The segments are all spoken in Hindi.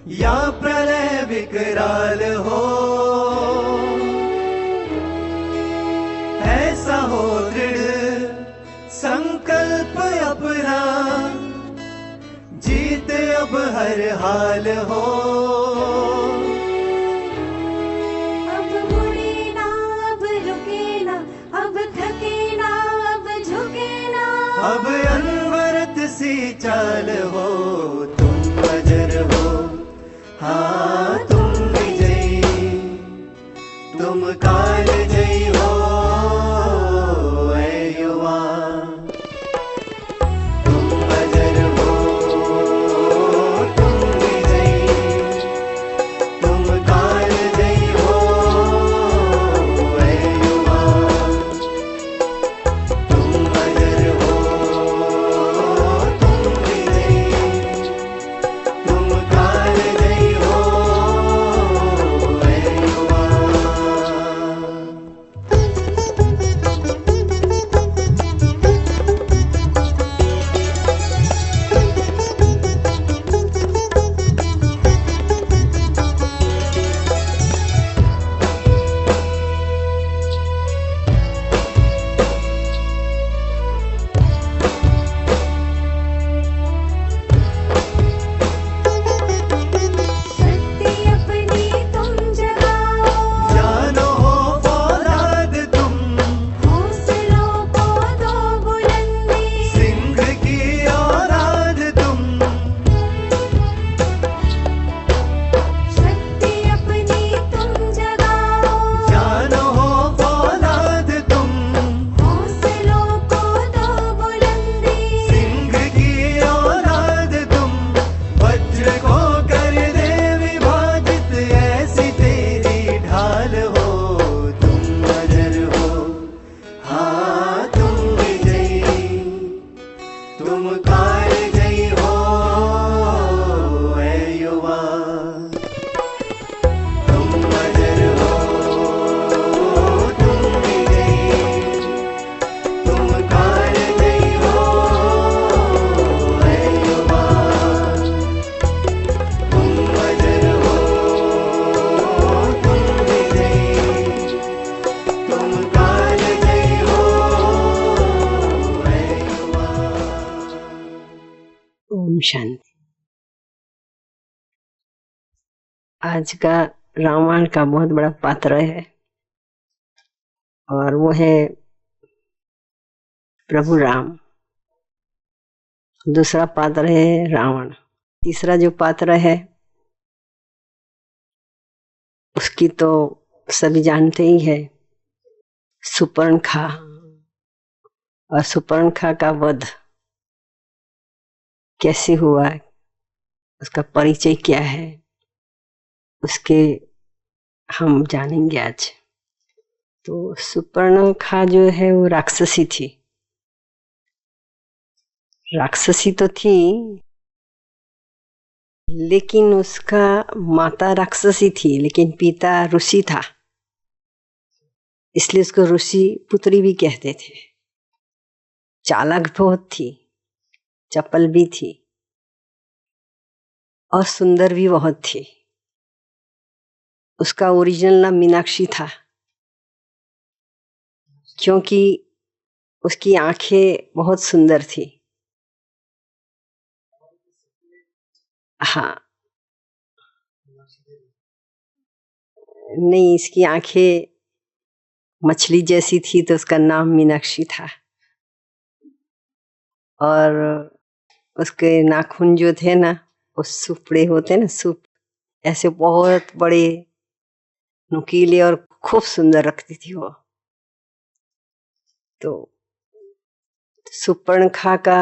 या प्रलय विकराल हो, ऐसा हो दृढ़ संकल्प अपना, जीत अब हर हाल हो। अब मुड़े ना, अब रुके ना, अब थके ना, अब झुके ना, अब अनवरत सी चाल हो, तुम अजर हो, हाँ तुम विजयी, तुम काल जयी हो ऐ युवा। तुम अजर हो, तुम विजयी, तुम काल जयी हो ऐ युवा। तुम अजर हो, तुम विजयी, तुम काल जयी हो ऐ युवा। शक्ति अपनी तुम जगाओ, जानो हो फौलाद तुम, हौसलों को दो बुलंदी, सिंह की औलाद तुम। शक्ति अपनी तुम जगाओ, जानो हो फौलाद तुम, हौसलों को दो बुलंदी, सिंह की औलाद तुम। वज्र को कर दे विभाजित, ऐसी तेरी ढाल हो, तुम अजर हो, हाँ तुम विजयी, तुम काल जयी हो ऐ युवा। तुम अजर हो, तुम विजयी, तुम काल जयी हो ऐ युवा। तुम अजर हो, तुम विजयी, तुम काल जयी हो ऐ युवा। ओम शांति। आज का रामायण का बहुत बड़ा पात्र है और वो है प्रभु राम। दूसरा पात्र है रावण। तीसरा जो पात्र है उसकी तो सभी जानते ही है, सुपर्णखा। और सुपर्णखा का वध कैसे हुआ, उसका परिचय क्या है, उसके हम जानेंगे आज। तो सुपर्णखा जो है वो राक्षसी थी। राक्षसी तो थी लेकिन उसका माता राक्षसी थी लेकिन पिता ऋषि था, इसलिए उसको ऋषि पुत्री भी कहते थे। चालाक बहुत थी, चपल भी थी और सुंदर भी बहुत थी। उसका ओरिजिनल नाम मीनाक्षी था क्योंकि उसकी आंखें बहुत सुंदर थी। हाँ, नहीं, इसकी आंखें मछली जैसी थी तो उसका नाम मीनाक्षी था। और उसके नाखून जो थे ना, वो सुपड़े होते ना, सुप ऐसे बहुत बड़े नुकीले और खूब सुंदर रखती थी वो। तो सुपर्णखा का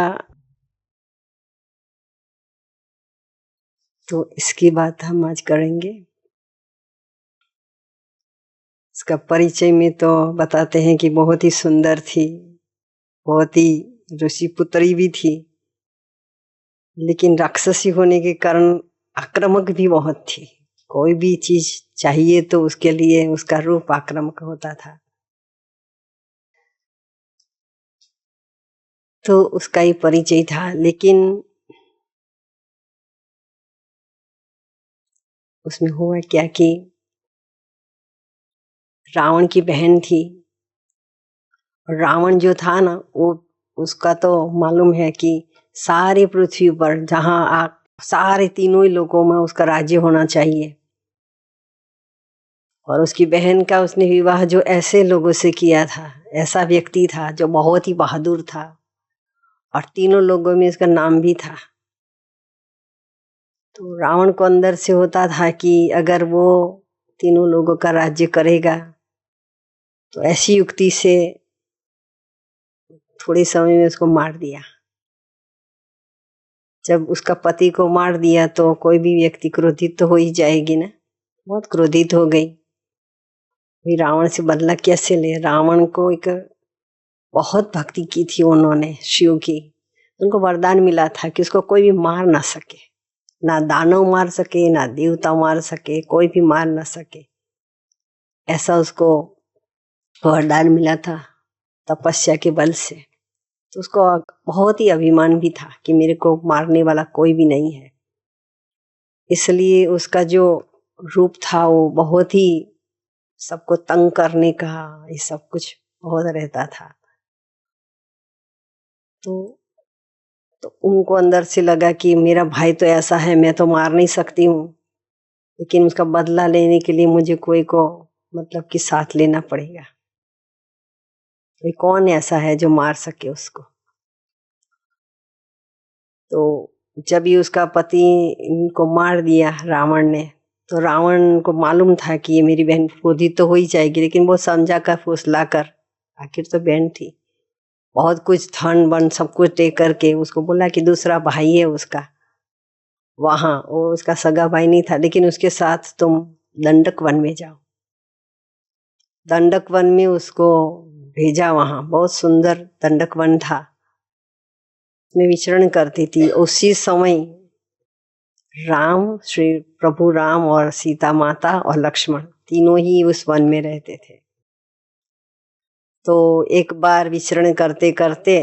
तो इसकी बात हम आज करेंगे। इसका परिचय में तो बताते हैं कि बहुत ही सुंदर थी, बहुत ही ऋषि पुत्री भी थी, लेकिन राक्षसी होने के कारण आक्रामक भी बहुत थी। कोई भी चीज चाहिए तो उसके लिए उसका रूप आक्रामक होता था। तो उसका ही परिचय था। लेकिन उसमें हुआ क्या कि रावण की बहन थी, और रावण जो था ना वो, उसका तो मालूम है कि सारी पृथ्वी पर जहां सारे तीनों ही लोगों में उसका राज्य होना चाहिए। और उसकी बहन का उसने विवाह जो ऐसे लोगों से किया था, ऐसा व्यक्ति था जो बहुत ही बहादुर था, और तीनों लोगों में उसका नाम भी था। तो रावण को अंदर से होता था कि अगर वो तीनों लोगों का राज्य करेगा तो ऐसी युक्ति से थोड़े समय में उसको मार दिया। जब उसका पति को मार दिया तो कोई भी व्यक्ति क्रोधित तो हो ही जाएगी ना। बहुत क्रोधित हो गई, भी रावण से बदला कैसे ले। रावण को एक बहुत भक्ति की थी उन्होंने शिव की, उनको वरदान मिला था कि उसको कोई भी मार ना सके, ना दानव मार सके, ना देवता मार सके, कोई भी मार ना सके, ऐसा उसको वरदान मिला था तपस्या के बल से। तो उसको बहुत ही अभिमान भी था कि मेरे को मारने वाला कोई भी नहीं है। इसलिए उसका जो रूप था वो बहुत ही सबको तंग करने का, ये सब कुछ बहुत रहता था। तो उनको अंदर से लगा कि मेरा भाई तो ऐसा है, मैं तो मार नहीं सकती हूँ, लेकिन उसका बदला लेने के लिए मुझे कोई को मतलब कि साथ लेना पड़ेगा। ये कौन ऐसा है जो मार सके उसको। तो जब ही उसका पति इनको मार दिया रावण ने, तो रावण को मालूम था कि ये मेरी बहन क्रोधित तो हो ही जाएगी, लेकिन वो समझा कर फुसला कर, आखिर तो बहन थी, बहुत कुछ धन वन सब कुछ दे करके उसको बोला कि दूसरा भाई है उसका वहां, वो उसका सगा भाई नहीं था, लेकिन उसके साथ तुम दंडक वन में जाओ। दंडक वन में उसको भेजा, वहां बहुत सुंदर दंडक वन था, में विचरण करती थी। उसी समय राम, श्री प्रभु राम और सीता माता और लक्ष्मण तीनों ही उस वन में रहते थे। तो एक बार विचरण करते करते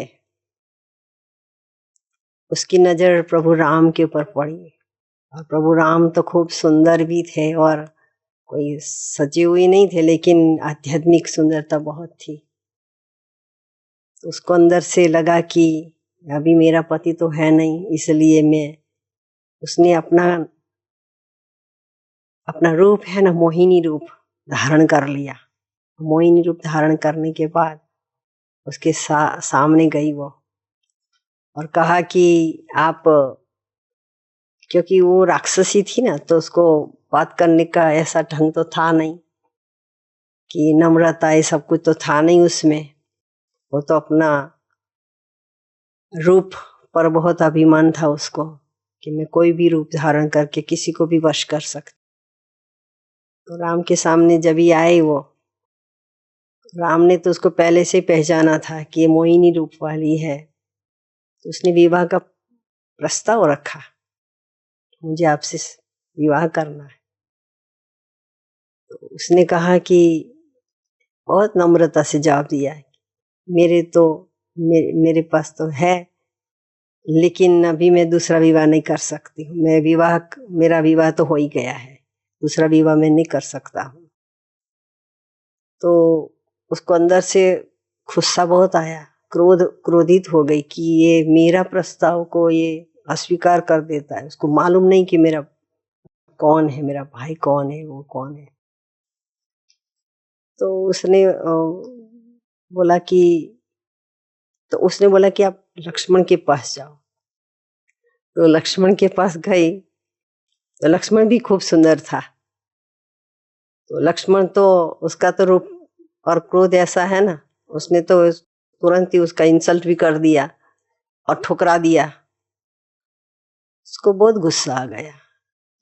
उसकी नजर प्रभु राम के ऊपर पड़ी, और प्रभु राम तो खूब सुंदर भी थे और कोई सजे हुए नहीं थे, लेकिन आध्यात्मिक सुंदरता बहुत थी। तो उसको अंदर से लगा कि अभी मेरा पति तो है नहीं, इसलिए मैं, उसने अपना रूप है ना, मोहिनी रूप धारण कर लिया। मोहिनी रूप धारण करने के बाद उसके सामने गई वो, और कहा कि आप, क्योंकि वो राक्षसी थी ना, तो उसको बात करने का ऐसा ढंग तो था नहीं, कि नम्रता ये सब कुछ तो था नहीं उसमें। वो तो अपना रूप पर बहुत अभिमान था उसको, कि मैं कोई भी रूप धारण करके किसी को भी वश कर सकती। तो राम के सामने जब ही आए वो, राम ने तो उसको पहले से पहचाना था कि ये मोहिनी रूप वाली है। तो उसने विवाह का प्रस्ताव रखा, मुझे आपसे विवाह करना है। तो उसने कहा कि बहुत नम्रता से जवाब दिया है, मेरे पास तो है, लेकिन अभी मैं दूसरा विवाह नहीं कर सकती हूँ। मेरा विवाह तो हो ही गया है, दूसरा विवाह मैं नहीं कर सकता हूँ। तो उसको अंदर से गुस्सा बहुत आया, क्रोधित हो गई कि ये मेरा प्रस्ताव को ये अस्वीकार कर देता है। उसको मालूम नहीं कि मेरा कौन है, मेरा भाई कौन है, वो कौन है। तो उसने बोला कि आप लक्ष्मण के पास जाओ। तो लक्ष्मण के पास गई, तो लक्ष्मण भी खूब सुंदर था। तो लक्ष्मण तो, उसका तो रूप और क्रोध ऐसा है ना, उसने तो तुरंत ही उसका इंसल्ट भी कर दिया और ठुकरा दिया। उसको बहुत गुस्सा आ गया,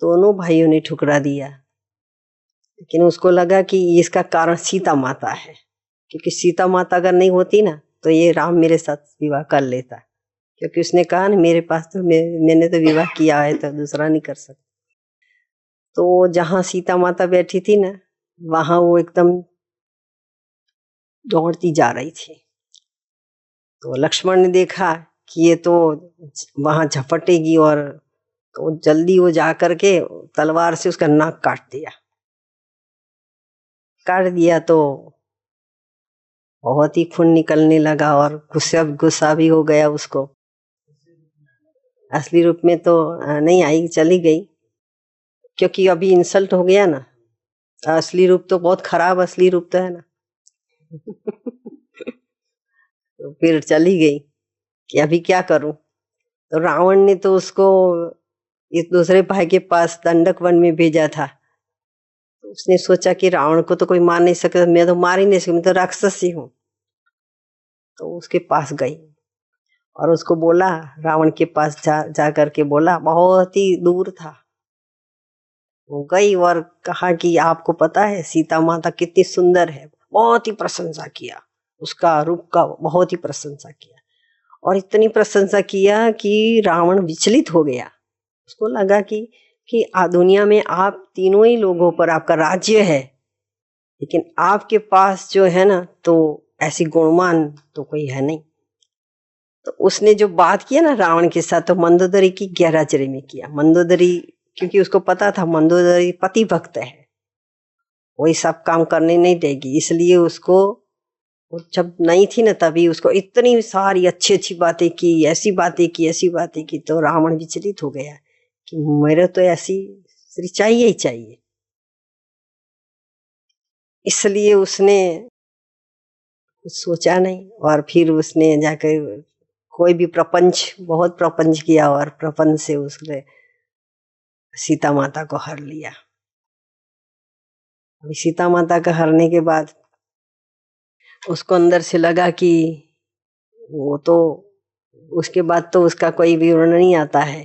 दोनों भाइयों ने ठुकरा दिया। लेकिन उसको लगा कि इसका कारण सीता माता है, क्योंकि सीता माता अगर नहीं होती ना तो ये राम मेरे साथ विवाह कर लेता, क्योंकि उसने कहा ना मेरे पास तो मैंने तो विवाह किया है, तो दूसरा नहीं कर सकता। तो जहां सीता माता बैठी थी ना, वहां वो एकदम दौड़ती जा रही थी। तो लक्ष्मण ने देखा कि ये तो वहां झपटेगी और तो जल्दी वो जा करके तलवार से उसका नाक काट दिया। काट दिया तो बहुत ही खून निकलने लगा और गुस्सा भी हो गया उसको। असली रूप में तो नहीं आई, चली गई, क्योंकि अभी इंसल्ट हो गया ना। असली रूप तो बहुत खराब असली रूप तो है ना। तो फिर चली गई कि अभी क्या करूं। तो रावण ने तो उसको इस दूसरे भाई के पास दंडक वन में भेजा था। तो उसने सोचा कि रावण को तो कोई मार नहीं सकता, मैं तो मार ही नहीं सकती, मैं तो राक्षसी हूँ। तो उसके पास गई और उसको बोला, रावण के पास जा करके बोला, बहुत ही दूर था। वो गई और कहा कि आपको पता है सीता माता कितनी सुंदर है। बहुत ही प्रशंसा किया, उसका रूप का बहुत ही प्रशंसा किया, और इतनी प्रशंसा किया कि रावण विचलित हो गया। उसको लगा कि दुनिया में आप तीनों ही लोगों पर आपका राज्य है, लेकिन आपके पास जो है ना तो ऐसी गुणवान तो कोई है नहीं। तो उसने जो बात किया ना रावण के साथ, तो मंदोदरी की गैरहाजिरी में किया। मंदोदरी, क्योंकि उसको पता था मंदोदरी पति भक्त है, वही सब काम करने नहीं देगी, इसलिए उसको, वो जब नहीं थी ना तभी उसको इतनी सारी अच्छी अच्छी बातें की, ऐसी बातें की। तो रावण विचलित हो गया कि मेरे तो ऐसी स्त्री चाहिए ही चाहिए। इसलिए उसने कुछ सोचा नहीं, और फिर उसने जाकर कोई भी प्रपंच, बहुत प्रपंच किया, और प्रपंच से उसने सीता माता को हर लिया। अभी सीता माता का हरने के बाद उसको अंदर से लगा कि वो तो, उसके बाद तो उसका कोई विवरण नहीं आता है,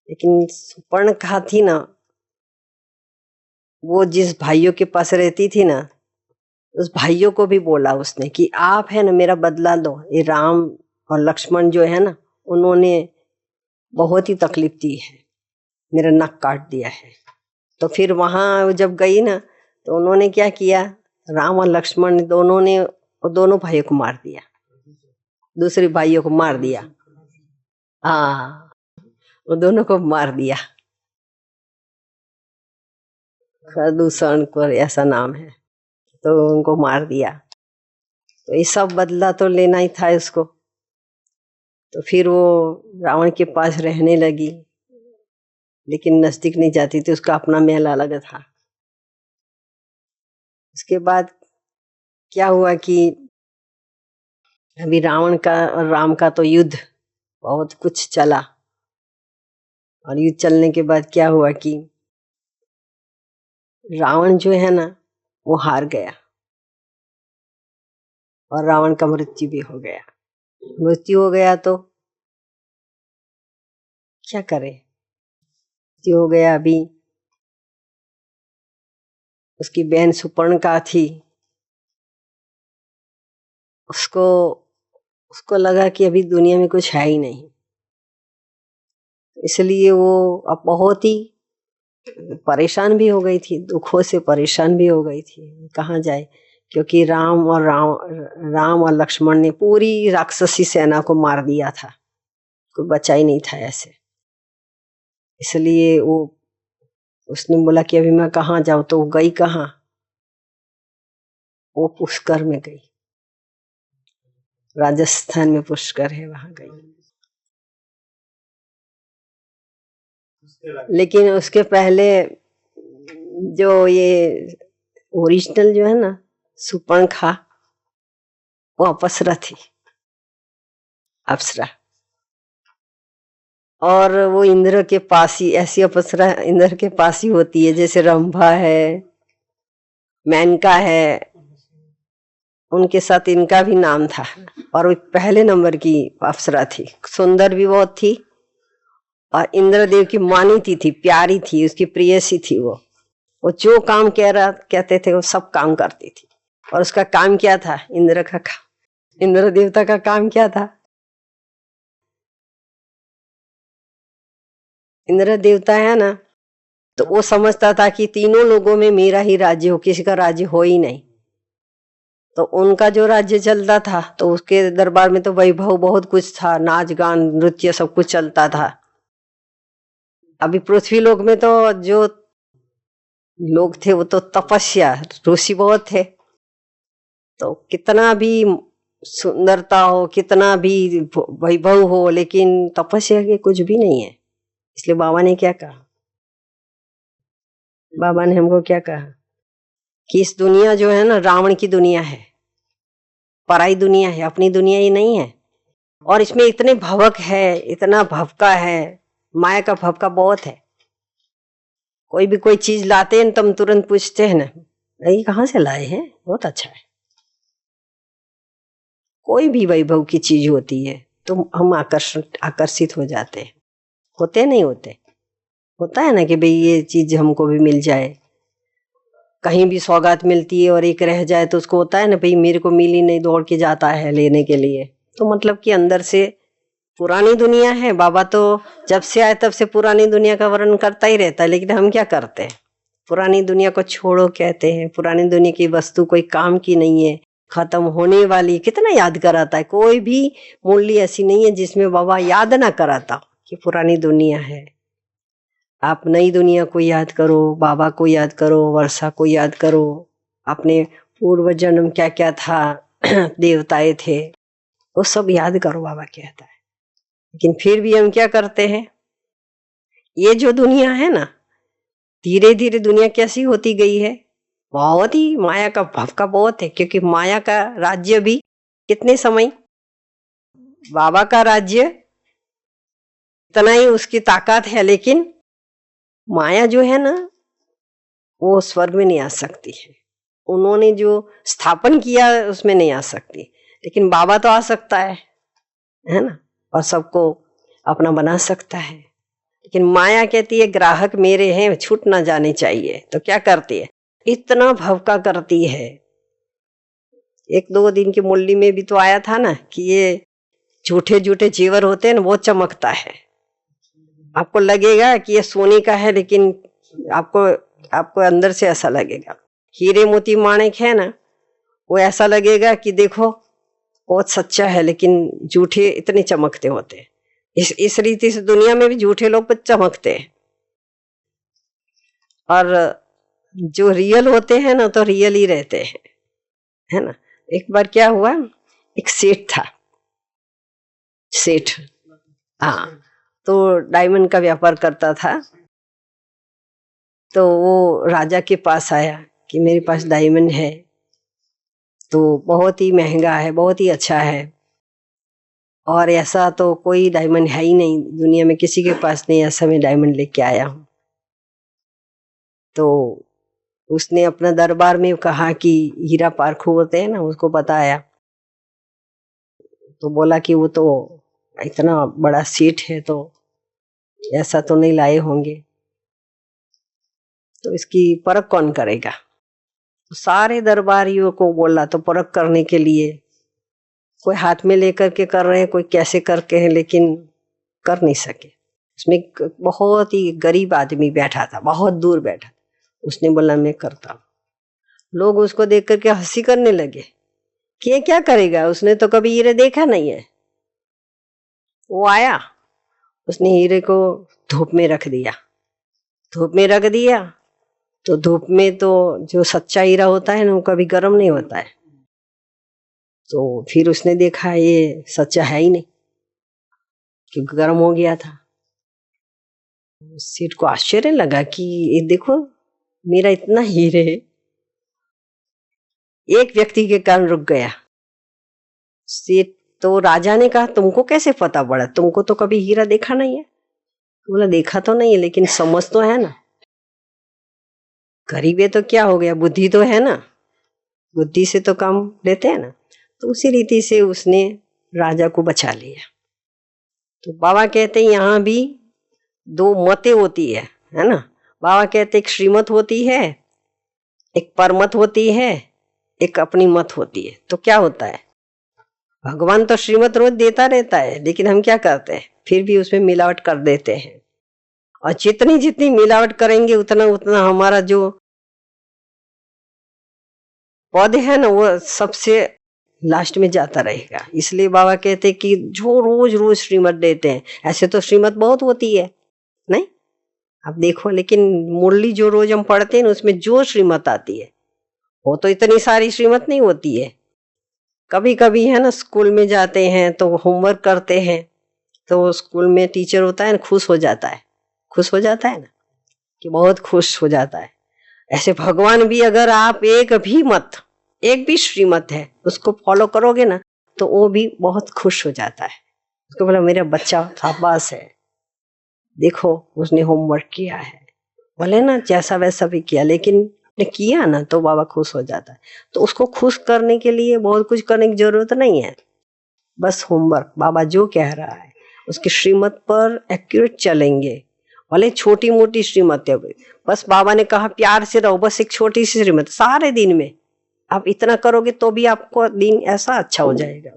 लेकिन सुपर्णखा थी ना, वो जिस भाइयों के पास रहती थी ना, उस भाइयों को भी बोला उसने कि आप है ना मेरा बदला लो। ये राम और लक्ष्मण जो है ना, उन्होंने बहुत ही तकलीफ दी है, मेरा नक काट दिया है। तो फिर वहां जब गई ना, तो उन्होंने क्या किया, राम और लक्ष्मण दोनों ने दोनों भाइयों को मार दिया, दूसरे भाइयों को मार दिया। हाँ, वो दोनों को मार दिया। खरदूषण को ऐसा नाम है, तो उनको मार दिया। तो ये सब बदला तो लेना ही था इसको। तो फिर वो रावण के पास रहने लगी, लेकिन नजदीक नहीं जाती थी, उसका अपना महल अलग था। उसके बाद क्या हुआ कि अभी रावण का और राम का तो युद्ध बहुत कुछ चला, और युद्ध चलने के बाद क्या हुआ कि रावण जो है ना वो हार गया, और रावण का मृत्यु भी हो गया। मृत्यु हो गया तो क्या करे, मृत्यु हो गया। अभी उसकी बहन सुपर्णखा थी, उसको लगा कि अभी दुनिया में कुछ है ही नहीं, इसलिए वो अब बहुत ही परेशान भी हो गई थी, दुखों से परेशान भी हो गई थी, कहाँ जाए, क्योंकि राम और लक्ष्मण ने पूरी राक्षसी सेना को मार दिया था, कोई बचा ही नहीं था ऐसे। इसलिए उसने बोला कि अभी मैं कहाँ जाऊं, तो वो गई कहाँ, वो पुष्कर में गई, राजस्थान में पुष्कर है, वहां गई। लेकिन उसके पहले जो ये ओरिजिनल जो है ना सुपर्णखा, वो अप्सरा थी, अप्सरा। और वो इंद्र के पास ही, ऐसी अप्सरा इंद्र के पास ही होती है, जैसे रंभा है, मेनका है, उनके साथ इनका भी नाम था। और वो पहले नंबर की अप्सरा थी, सुंदर भी बहुत थी, और इंद्रदेव की मानी थी, प्यारी थी, उसकी प्रेयसी थी। वो जो काम कहते थे वो सब काम करती थी। और उसका काम क्या था, इंद्र देवता का काम क्या था, इंद्र देवता है ना, तो वो समझता था कि तीनों लोगों में मेरा ही राज्य हो, किसी का राज्य हो ही नहीं। तो उनका जो राज्य चलता था, तो उसके दरबार में तो वैभव बहुत कुछ था, नाच गान नृत्य सब कुछ चलता था। अभी पृथ्वी लोक में तो जो लोग थे वो तो तपस्या, ऋषि बहुत थे, तो कितना भी सुंदरता हो, कितना भी वैभव हो, लेकिन तपस्या के कुछ भी नहीं है। इसलिए बाबा ने क्या कहा, बाबा ने हमको क्या कहा कि इस दुनिया जो है ना, रावण की दुनिया है, पराई दुनिया है, अपनी दुनिया ही नहीं है। और इसमें इतने भवक है, इतना भवका है, माया का भवका बहुत है। कोई भी कोई चीज लाते हैं तो हम तुरंत पूछते हैं ना, ये कहाँ से लाए हैं, बहुत अच्छा है। कोई भी वैभव की चीज होती है तो हम आकर्षित हो जाते हैं। होते नहीं होते, होता है ना कि भाई ये चीज हमको भी मिल जाए। कहीं भी सौगात मिलती है और एक रह जाए तो उसको होता है ना, भाई मेरे को मिली नहीं, दौड़ के जाता है लेने के लिए। तो मतलब कि अंदर से पुरानी दुनिया है। बाबा तो जब से आए तब से पुरानी दुनिया का वर्णन करता ही रहता है, लेकिन हम क्या करते हैं, पुरानी दुनिया को छोड़ो कहते हैं। पुरानी दुनिया की वस्तु कोई काम की नहीं है, खत्म होने वाली। कितना याद कराता है, कोई भी मूल्य ऐसी नहीं है जिसमें बाबा याद ना कराता कि पुरानी दुनिया है। आप नई दुनिया को याद करो, बाबा को याद करो, वर्षा को याद करो, अपने पूर्व जन्म क्या क्या था, देवताएं थे, वो सब याद करो, बाबा कहता है। लेकिन फिर भी हम क्या करते हैं, ये जो दुनिया है ना, धीरे धीरे दुनिया कैसी होती गई है, बहुत ही माया का भवका बहुत है। क्योंकि माया का राज्य भी कितने समय, बाबा का राज्य इतना ही उसकी ताकत है, लेकिन माया जो है ना वो स्वर्ग में नहीं आ सकती है। उन्होंने जो स्थापन किया उसमें नहीं आ सकती, लेकिन बाबा तो आ सकता है ना, और सबको अपना बना सकता है। लेकिन माया कहती है ग्राहक मेरे हैं, छूट ना जाने चाहिए। तो क्या करती है, इतना भवका करती है। एक दो दिन की मुरली में भी तो आया था ना कि ये झूठे झूठे जेवर होते हैं ना, वो चमकता है। आपको लगेगा कि ये सोने का है, लेकिन आपको अंदर से ऐसा लगेगा। हीरे मोती माणिक है ना, वो ऐसा लगेगा कि देखो बहुत सच्चा है, लेकिन झूठे इतने चमकते होते हैं। इस रीति से दुनिया में भी झूठे लोग चमकते हैं, और जो रियल होते हैं ना तो रियल ही रहते हैं, है ना। एक बार क्या हुआ, एक सेठ था, सेठ, हाँ, तो डायमंड का व्यापार करता था। तो वो राजा के पास आया कि मेरे पास डायमंड है, तो बहुत ही महंगा है, बहुत ही अच्छा है, और ऐसा तो कोई डायमंड है ही नहीं दुनिया में, किसी के पास नहीं, ऐसा मैं डायमंड लेके आया हूँ। तो उसने अपना दरबार में कहा कि हीरा पारखू होते हैं ना, उसको बताया। तो बोला कि वो तो इतना बड़ा सेठ है, तो ऐसा तो नहीं लाए होंगे, तो इसकी परख कौन करेगा। तो सारे दरबारियों को बोला, तो परख करने के लिए कोई हाथ में लेकर के कर रहे हैं, कोई कैसे करके है, लेकिन कर नहीं सके। उसमें बहुत ही गरीब आदमी बैठा था, बहुत दूर बैठा था। उसने बोला मैं करता हूँ। लोग उसको देख करके हंसी करने लगे कि ये क्या करेगा, उसने तो कभी हीरे देखा नहीं है। वो आया, उसने हीरे को धूप में रख दिया। धूप में रख दिया तो धूप में तो जो सच्चा हीरा होता है ना, वो कभी गर्म नहीं होता है। तो फिर उसने देखा ये सच्चा है ही नहीं, क्योंकि गर्म हो गया था। सेठ को आश्चर्य लगा कि ये देखो मेरा इतना हीरे एक व्यक्ति के कारण रुक गया। सेठ तो राजा ने कहा तुमको कैसे पता पड़ा, तुमको तो कभी हीरा देखा नहीं है। बोला देखा तो नहीं है, लेकिन समझ तो है ना, गरीब है तो क्या हो गया, बुद्धि तो है ना, बुद्धि से तो काम लेते हैं ना। तो उसी रीति से उसने राजा को बचा लिया। तो बाबा कहते हैं यहाँ भी दो मतें होती है ना। बाबा कहते एक श्रीमत होती है, एक परमत होती है, एक अपनी मत होती है। तो क्या होता है, भगवान तो श्रीमत रोज देता रहता है, लेकिन हम क्या करते हैं, फिर भी उसमें मिलावट कर देते हैं। और जितनी जितनी मिलावट करेंगे उतना उतना हमारा जो पौधे है ना, वो सबसे लास्ट में जाता रहेगा। इसलिए बाबा कहते कि जो रोज रोज श्रीमत देते हैं, ऐसे तो श्रीमत बहुत होती है नहीं, आप देखो, लेकिन मुरली जो रोज हम पढ़ते हैं ना उसमें जो श्रीमत आती है वो तो इतनी सारी श्रीमत नहीं होती है। कभी कभी है ना स्कूल में जाते हैं तो होमवर्क करते हैं तो स्कूल में टीचर होता है ना, खुश हो जाता है, खुश हो जाता है ना, कि बहुत खुश हो जाता है। ऐसे भगवान भी अगर आप एक भी श्रीमत है उसको फॉलो करोगे ना तो वो भी बहुत खुश हो जाता है। उसको बोला मेरा बच्चा शाबाश है, देखो उसने होमवर्क किया है, भले ना जैसा वैसा भी किया लेकिन ने किया ना तो बाबा खुश हो जाता है। तो उसको खुश करने के लिए बहुत कुछ करने की जरूरत नहीं है, बस होमवर्क बाबा जो कह रहा है उसकी श्रीमत पर एक्यूरेट चलेंगे, भले छोटी मोटी श्रीमत है, बस बाबा ने कहा प्यार से रहो, बस एक छोटी सी श्रीमत सारे दिन में आप इतना करोगे तो भी आपको दिन ऐसा अच्छा हो जाएगा।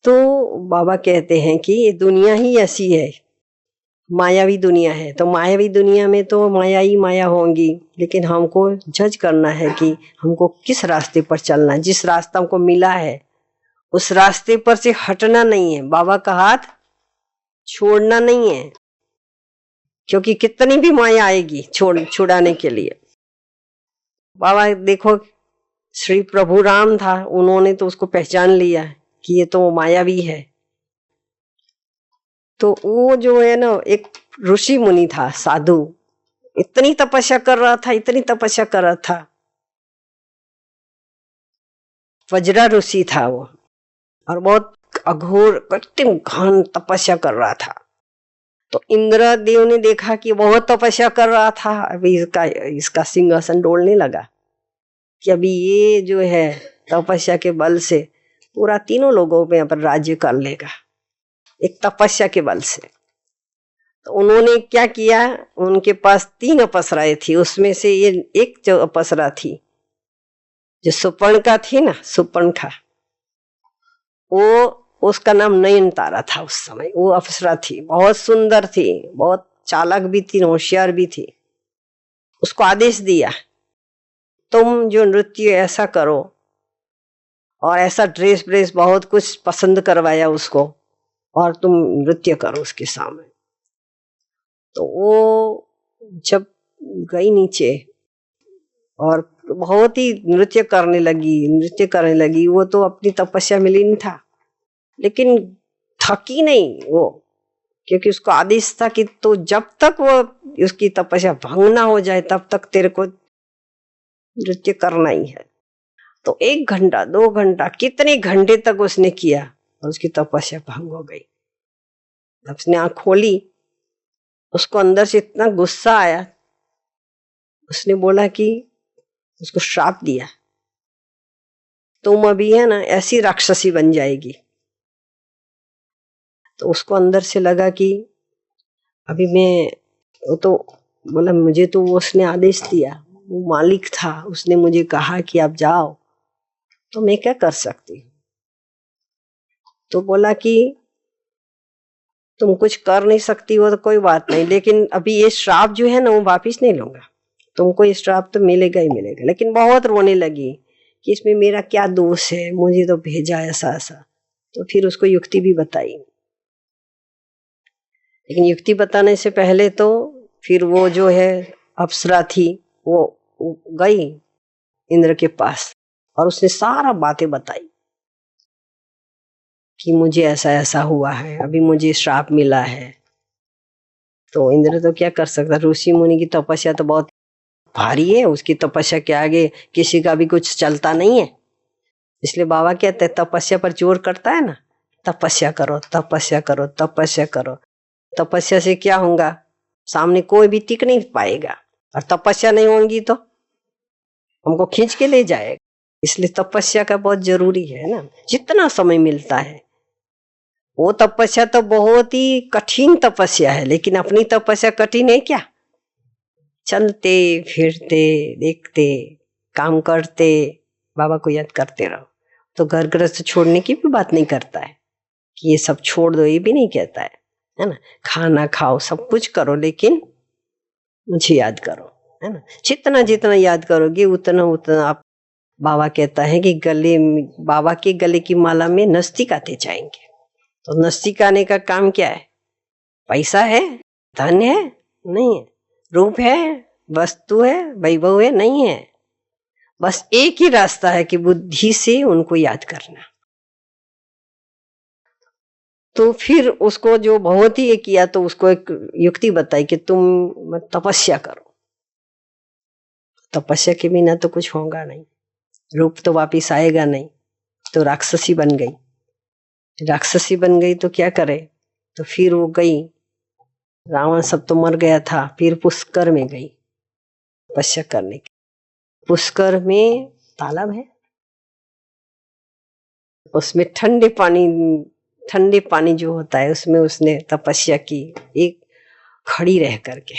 तो बाबा कहते हैं कि ये दुनिया ही ऐसी है, मायावी दुनिया है, तो मायावी दुनिया में तो माया ही माया होंगी, लेकिन हमको जज करना है कि हमको किस रास्ते पर चलना है। जिस रास्ता हमको मिला है उस रास्ते पर से हटना नहीं है, बाबा का हाथ छोड़ना नहीं है, क्योंकि कितनी भी माया आएगी छुड़ाने के लिए। बाबा देखो श्री प्रभु राम था, उन्होंने तो उसको पहचान लिया कि ये तो मायावी है। तो वो जो है ना एक ऋषि मुनि था, साधु, इतनी तपस्या कर रहा था, इतनी तपस्या कर रहा था, वज्रा ऋषि था वो, और बहुत अघोर कठिन घन तपस्या कर रहा था। तो इंद्र देव ने देखा कि बहुत तपस्या कर रहा था, अभी इसका सिंहासन डोलने लगा कि अभी ये जो है तपस्या के बल से पूरा तीनों लोगों पे पर राज्य कर लेगा, एक तपस्या के बल से। तो उन्होंने क्या किया, उनके पास 3 अप्सराएं थी, उसमें से ये एक जो अप्सरा थी जो सुपर्णखा थी ना, सुपर्णखा, वो उसका नाम नयनतारा था। उस समय वो अप्सरा थी, बहुत सुंदर थी, बहुत चालाक भी थी, होशियार भी थी। उसको आदेश दिया तुम जो नृत्य ऐसा करो, और ऐसा ड्रेस बहुत कुछ पसंद करवाया उसको, और तुम नृत्य करो उसके सामने। तो वो जब गई नीचे और बहुत ही नृत्य करने लगी, वो तो अपनी तपस्या में लीन था, लेकिन थकी नहीं वो, क्योंकि उसको आदेश था कि तो जब तक वो उसकी तपस्या भंग ना हो जाए तब तक तेरे को नृत्य करना ही है। तो 1 घंटा 2 घंटा कितने घंटे तक उसने किया और उसकी तपस्या भंग हो गई। जब उसने आंख खोली उसको अंदर से इतना गुस्सा आया, उसने बोला कि उसको श्राप दिया, तुम अभी है ना ऐसी राक्षसी बन जाएगी। तो उसको अंदर से लगा कि अभी मैं, वो तो बोला मुझे तो उसने आदेश दिया, वो मालिक था, उसने मुझे कहा कि आप जाओ, तो मैं क्या कर सकती हूँ। तो बोला कि तुम कुछ कर नहीं सकती हो तो कोई बात नहीं, लेकिन अभी ये श्राप जो है ना वो वापिस नहीं लूंगा, तुमको ये श्राप तो मिलेगा ही मिलेगा। लेकिन बहुत रोने लगी कि इसमें मेरा क्या दोष है, मुझे तो भेजा ऐसा ऐसा। तो फिर उसको युक्ति भी बताई, लेकिन युक्ति बताने से पहले तो फिर वो जो है अप्सरा थी वो गई इंद्र के पास और उसने सारा बातें बताई कि मुझे ऐसा ऐसा हुआ है, अभी मुझे श्राप मिला है। तो इंद्र तो क्या कर सकता, ऋषि मुनि की तपस्या तो बहुत भारी है, उसकी तपस्या के आगे किसी का भी कुछ चलता नहीं है। इसलिए बाबा कहते हैं तपस्या पर जोर करता है ना, तपस्या करो तपस्या करो तपस्या करो। तपस्या से क्या होगा, सामने कोई भी टिक नहीं पाएगा, और तपस्या नहीं होगी तो हमको खींच के ले जाएगा। इसलिए तपस्या का बहुत जरूरी है ना, जितना समय मिलता है। वो तपस्या तो बहुत ही कठिन तपस्या है, लेकिन अपनी तपस्या कठिन है क्या, चलते फिरते देखते काम करते बाबा को याद करते रहो। तो घर गृहस्थ छोड़ने की भी बात नहीं करता है कि ये सब छोड़ दो, ये भी नहीं कहता है ना। खाना खाओ सब कुछ करो, लेकिन मुझे याद करो, है ना। जितना जितना याद करोगे उतना उतना आप, बाबा कहता है कि बाबा के गले की माला में नस्तिक आते जाएंगे। तो नस्तिक आने का काम क्या है, पैसा है, धन है नहीं है, रूप है, वस्तु है, वैभव है नहीं है। बस एक ही रास्ता है कि बुद्धि से उनको याद करना। तो फिर उसको जो बहुत ही किया तो उसको एक युक्ति बताई कि तुम तपस्या करो। तपस्या के बिना तो कुछ होगा नहीं, रूप तो वापिस आएगा नहीं। तो राक्षसी बन गई। राक्षसी बन गई तो क्या करे, तो फिर वो गई, रावण सब तो मर गया था, फिर पुष्कर में गई तपस्या करने की। पुष्कर में तालाब है, उसमें ठंडे पानी जो होता है उसमें उसने तपस्या की, एक खड़ी रह करके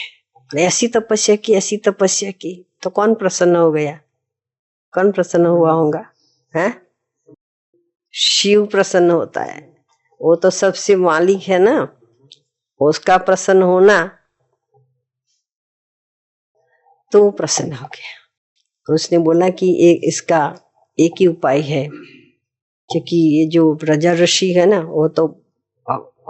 ऐसी तपस्या की तो कौन प्रसन्न हो गया, कौन प्रसन्न हुआ होगा, है शिव प्रसन्न होता है। वो तो सबसे मालिक है ना, उसका प्रसन्न होना, तो वो प्रसन्न हो गया। उसने बोला कि इसका एक ही उपाय है, क्योंकि ये जो प्रजा ऋषि है ना वो तो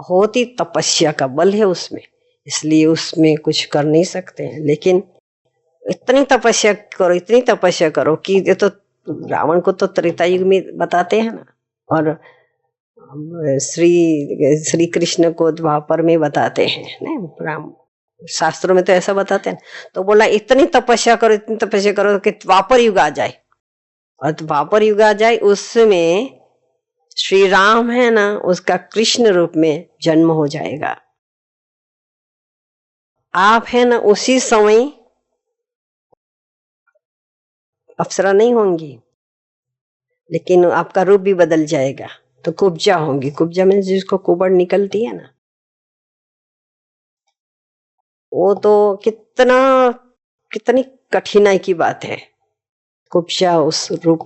होती तपस्या का बल है उसमें, इसलिए उसमें कुछ कर नहीं सकते हैं। लेकिन इतनी तपस्या करो कि ये तो रावण को तो त्रेता युग में बताते हैं ना, और श्री कृष्ण को द्वापर में बताते हैं ना, राम शास्त्रों में तो ऐसा बताते हैं। तो बोला इतनी तपस्या करो कि द्वापर युग आ जाए, और द्वापर युग आ जाए उसमें श्री राम है ना उसका कृष्ण रूप में जन्म हो जाएगा। आप है ना उसी समय अप्सरा नहीं होंगी, लेकिन आपका रूप भी बदल जाएगा, तो कुब्जा होंगी। कुब्जा में जिसको कुबड़ निकलती है ना, वो तो कितनी कठिनाई की बात है। कुब्जा उस रूप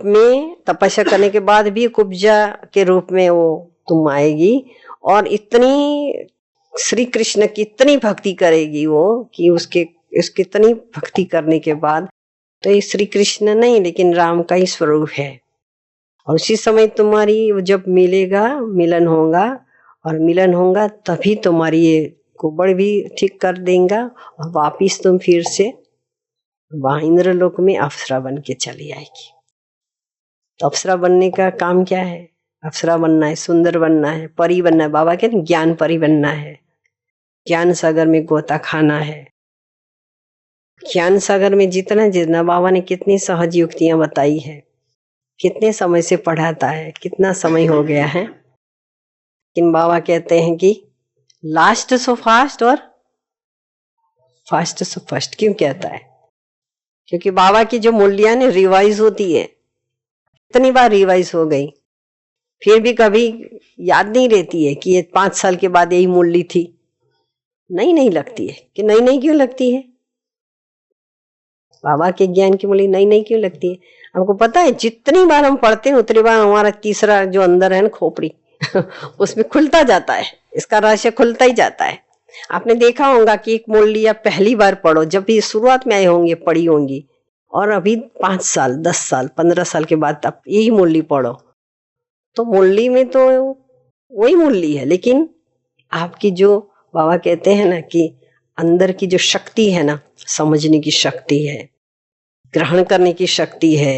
में तपस्या करने के बाद भी कुब्जा के रूप में वो तुम आएगी, और इतनी श्री कृष्ण की इतनी भक्ति करेगी वो कि उसकी इतनी भक्ति करने के बाद तो ये श्री कृष्ण नहीं लेकिन राम का ही स्वरूप है। और उसी समय तुम्हारी जब मिलन होगा तभी तुम्हारी ये कुबड़ भी ठीक कर देगा, और वापिस तुम फिर से वहां इंद्रलोक में अप्सरा बन के चली आएगी। तो अप्सरा बनने का काम क्या है, अप्सरा बनना है, सुंदर बनना है, परी बनना है। बाबा कहते हैं ज्ञान परी बनना है, ज्ञान सागर में गोता खाना है। ज्ञान सागर में जितना बाबा ने कितनी सहज युक्तियां बताई है, कितने समय से पढ़ाता है, कितना समय हो गया है। लेकिन बाबा कहते हैं कि लास्ट सो फास्ट और फास्ट सो फर्स्ट। क्यों कहता है, क्योंकि बाबा की जो मूल्य ने रिवाइज होती है, इतनी बार रिवाइज हो गई फिर भी कभी याद नहीं रहती है कि ये 5 साल के बाद यही मूल्य थी। नहीं लगती है कि नहीं क्यों लगती है, बाबा के ज्ञान की मूल्य नहीं क्यों लगती है। हमको पता है जितनी बार हम पढ़ते हैं उतनी बार हमारा तीसरा जो अंदर है ना खोपड़ी उसमें खुलता जाता है, इसका रहस्य खुलता ही जाता है। आपने देखा होगा कि एक मूल्य आप पहली बार पढ़ो, जब भी शुरुआत में आए होंगे पढ़ी होंगी, और अभी 5 साल 10 साल 15 साल के बाद आप यही मूल्य पढ़ो, तो मूल्य में तो वही मूल्य है, लेकिन आपकी जो बाबा कहते हैं ना कि अंदर की जो शक्ति है ना, समझने की शक्ति है, ग्रहण करने की शक्ति है,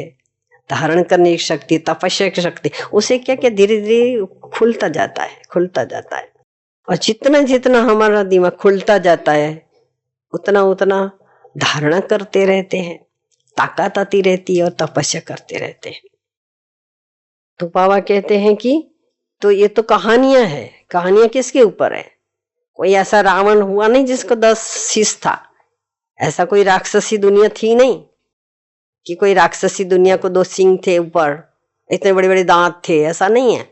धारण करने की शक्ति, तपस्या की शक्ति, उसे क्या धीरे धीरे खुलता जाता है। और जितना हमारा दिमाग खुलता जाता है उतना धारणा करते रहते हैं, ताकत आती रहती है और तपस्या करते रहते हैं। तो बाबा कहते हैं कि तो ये तो कहानियां हैं। कहानियां किसके ऊपर है, कोई ऐसा रावण हुआ नहीं जिसको 10 शीश था, ऐसा कोई राक्षसी दुनिया थी नहीं कि कोई राक्षसी दुनिया को 2 सिंह थे ऊपर, इतने बड़े बड़े दांत थे, ऐसा नहीं है।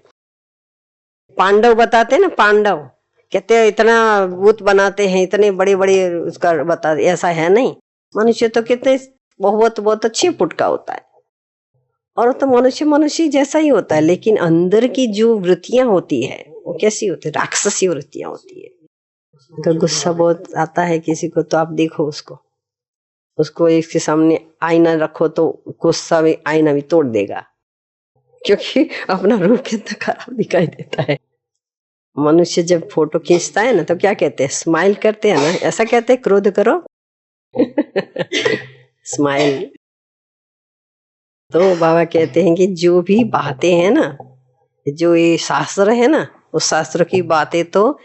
पांडव बताते ना, पांडव कहते हैं इतना भूत बनाते हैं, इतने बड़े बड़े उसका बताते, ऐसा है नहीं। मनुष्य तो कितने बहुत अच्छे पुटका होता है, और तो मनुष्य जैसा ही होता है, लेकिन अंदर की जो वृत्तियां होती है वो कैसी होती है, राक्षसी वृत्तियां होती है। अगर गुस्सा बहुत आता है किसी को तो आप देखो उसको इसके सामने आईना रखो तो गुस्सा में आईना भी तोड़ देगा, क्योंकि अपना रूप कितना खराब दिखाई देता है। मनुष्य जब फोटो खींचता है ना तो क्या कहते हैं, स्माइल करते हैं ना, ऐसा कहते हैं क्रोध करो स्माइल। तो बाबा कहते हैं कि जो भी बातें हैं ना, जो ये शास्त्र है ना, उस शास्त्र की बातें तो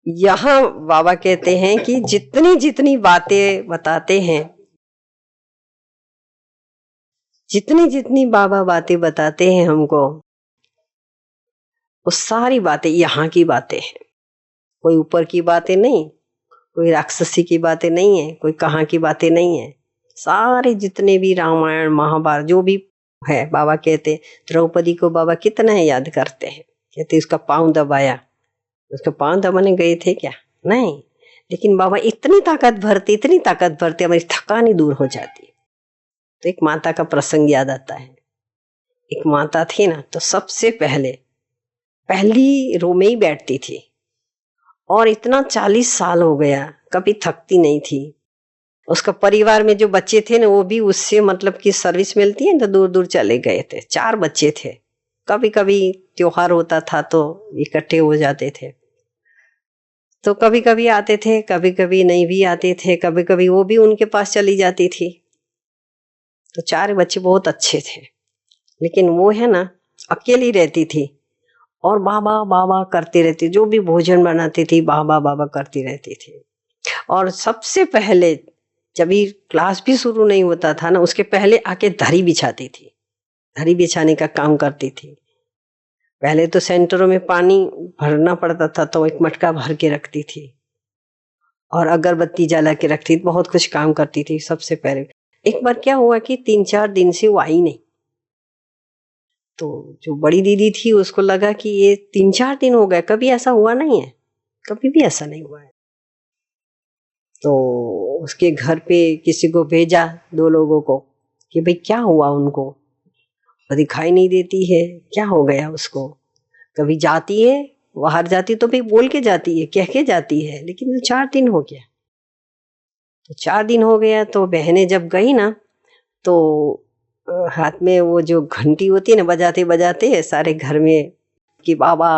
यहाँ बाबा कहते हैं कि जितनी जितनी बातें बताते हैं, जितनी जितनी बाबा बातें बताते हैं हमको, वो सारी बातें यहाँ की बातें हैं। कोई ऊपर की बातें नहीं, कोई राक्षसी की बातें नहीं है, कोई कहाँ की बातें नहीं है। सारे जितने भी रामायण महाभारत जो भी है, बाबा कहते द्रौपदी को बाबा कितना याद करते हैं। कहते उसका पांव दबाया, उसका पांव दबाने गए थे क्या? नहीं, लेकिन बाबा इतनी ताकत भरते, इतनी ताकत भरते, हमारी थकान ही दूर हो जाती। तो एक माता का प्रसंग याद आता है। एक माता थी ना, तो सबसे पहली रो में ही बैठती थी, और इतना 40 साल हो गया, कभी थकती नहीं थी। उसका परिवार में जो बच्चे थे ना, वो भी उससे मतलब कि सर्विस मिलती है तो दूर दूर चले गए थे। 4 बच्चे थे। कभी कभी त्योहार होता था तो इकट्ठे हो जाते थे, तो कभी कभी आते थे, कभी कभी नहीं भी आते थे, कभी कभी वो भी उनके पास चली जाती थी। तो 4 बच्चे बहुत अच्छे थे, लेकिन वो है ना अकेली रहती थी और बाबा बाबा करती रहती, जो भी भोजन बनाती थी बाबा बाबा करती रहती थी। और सबसे पहले जब ये क्लास भी शुरू नहीं होता था ना, उसके पहले आके धरी बिछाती थी, धरी बिछाने का काम करती थी। पहले तो सेंटरों में पानी भरना पड़ता था, तो एक मटका भर के रखती थी और अगरबत्ती जला के रखती थी, बहुत कुछ काम करती थी। सबसे पहले एक बार क्या हुआ कि 3-4 दिन से वो आई नहीं, तो जो बड़ी दीदी थी उसको लगा कि ये 3-4 दिन हो गए, कभी ऐसा हुआ नहीं है, कभी भी ऐसा नहीं हुआ है। तो उसके घर पे किसी को भेजा, 2 लोगों को, कि भाई क्या हुआ उनको, दिखाई नहीं देती है, क्या हो गया उसको। कभी जाती है, बाहर जाती तो भी बोल के जाती है, कह के जाती है, लेकिन 4 दिन हो गया। तो 4 दिन हो गया, तो बहनें जब गई ना, तो हाथ में वो जो घंटी होती है ना, बजाते बजाते सारे घर में कि बाबा